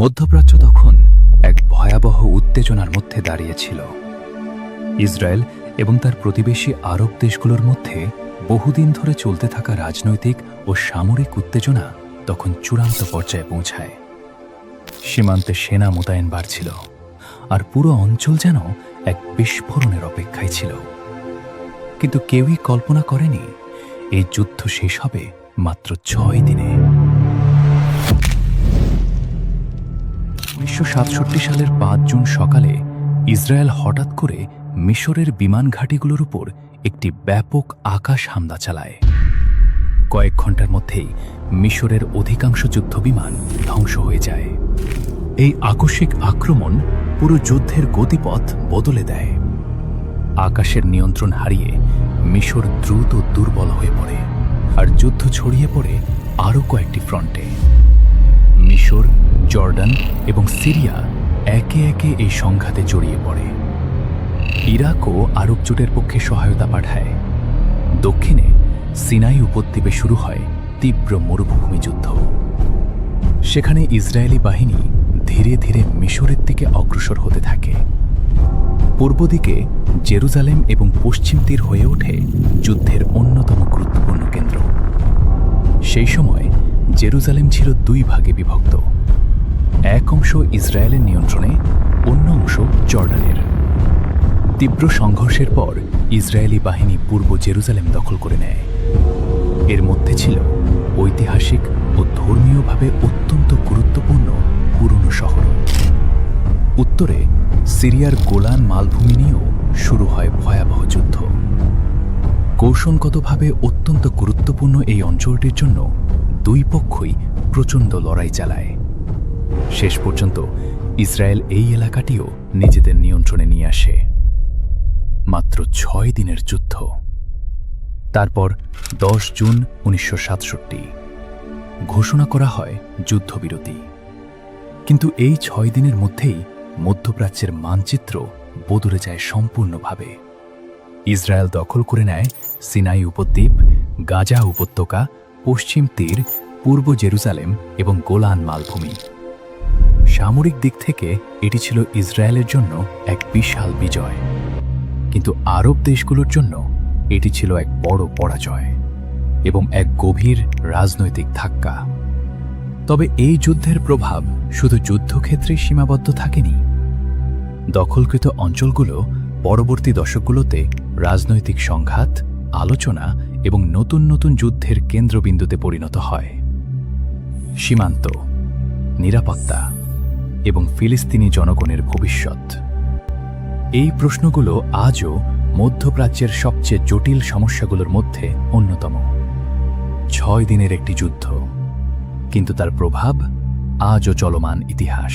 মধ্যপ্রাচ্য তখন এক ভয়াবহ উত্তেজনার মধ্যে দাঁড়িয়েছিল। ইসরায়েল এবং তার প্রতিবেশী আরব দেশগুলোর মধ্যে বহুদিন ধরে চলতে থাকা রাজনৈতিক ও সামরিক উত্তেজনা তখন চূড়ান্ত পর্যায়ে পৌঁছায়। সীমান্তে সেনা মোতায়েন বাড়ছিল, আর পুরো অঞ্চল যেন এক বিস্ফোরণের অপেক্ষায় ছিল। কিন্তু কেউই কল্পনা করেনি এই যুদ্ধ শেষ হবে মাত্র 6 দিনে। 1967 সালের 5 জুন সকালে ইসরায়েল হঠাৎ করে মিশরের বিমান ঘাঁটিগুলোর উপর একটি ব্যাপক আকাশ হামলা চালায়। কয়েক ঘন্টার মধ্যেই মিশরের অধিকাংশ যুদ্ধবিমান ধ্বংস হয়ে যায়। এই আকস্মিক আক্রমণ পুরো যুদ্ধের গতিপথ বদলে দেয়। আকাশের নিয়ন্ত্রণ হারিয়ে মিশর দ্রুত দুর্বল হয়ে পড়ে, আর যুদ্ধ ছড়িয়ে পড়ে আরও কয়েকটি ফ্রন্টে। মিশর, জর্ডান এবং সিরিয়া একে একে এই সংঘাতে জড়িয়ে পড়ে। ইরাকও আরব জোটের পক্ষে সহায়তা পাঠায়। দক্ষিণে সিনাই উপদ্বীপে শুরু হয় তীব্র মরুভূমি যুদ্ধ। সেখানে ইসরায়েলি বাহিনী ধীরে ধীরে মিশরের দিকে অগ্রসর হতে থাকে। পূর্ব দিকে জেরুজালেম এবং পশ্চিম তীর হয়ে ওঠে যুদ্ধের অন্যতম গুরুত্বপূর্ণ কেন্দ্র। সেই সময় জেরুজালেম ছিল 2 ভাগে বিভক্ত। এক অংশ ইসরায়েলের নিয়ন্ত্রণে, অন্য অংশ জর্ডানের। তীব্র সংঘর্ষের পর ইসরায়েলি বাহিনী পূর্ব জেরুজালেম দখল করে নেয়। এর মধ্যে ছিল ঐতিহাসিক ও ধর্মীয়ভাবে অত্যন্ত গুরুত্বপূর্ণ পুরনো শহর। উত্তরে সিরিয়ার গোলান মালভূমি নিয়েও শুরু হয় ভয়াবহ যুদ্ধ। কৌশলগতভাবে অত্যন্ত গুরুত্বপূর্ণ এই অঞ্চলটির জন্য 2 পক্ষই প্রচণ্ড লড়াই চালায়। শেষ পর্যন্ত ইসরায়েল এই এলাকাটিও নিজেদের নিয়ন্ত্রণে নিয়ে আসে। মাত্র 6 দিনের যুদ্ধ। তারপর 10 জুন 1967 ঘোষণা করা হয় যুদ্ধবিরতি। কিন্তু এই 6 দিনের মধ্যেই মধ্যপ্রাচ্যের মানচিত্র বদলে যায় সম্পূর্ণভাবে। ইসরায়েল দখল করে নেয় সিনাই উপদ্বীপ, গাজা উপত্যকা, পশ্চিম তীর, পূর্ব জেরুজালেম এবং গোলান মালভূমি। সামরিক দিক থেকে এটি ছিল ইসরায়েলের জন্য এক বিশাল বিজয়, কিন্তু আরব দেশগুলোর জন্য এটি ছিল এক বড় পরাজয় এবং এক গভীর রাজনৈতিক ধাক্কা। তবে এই যুদ্ধের প্রভাব শুধু যুদ্ধক্ষেত্রেই সীমাবদ্ধ থাকেনি। দখলকৃত অঞ্চলগুলো পরবর্তী দশকগুলোতে রাজনৈতিক সংঘাত, আলোচনা এবং নতুন নতুন যুদ্ধের কেন্দ্রবিন্দুতে পরিণত হয়। সীমান্ত, নিরাপত্তা এবং ফিলিস্তিনি জনগণের ভবিষ্যৎ, এই প্রশ্নগুলো আজও মধ্যপ্রাচ্যের সবচেয়ে জটিল সমস্যাগুলোর মধ্যে অন্যতম। 6 দিনের একটি যুদ্ধ, কিন্তু তার প্রভাব আজও চলমান ইতিহাস।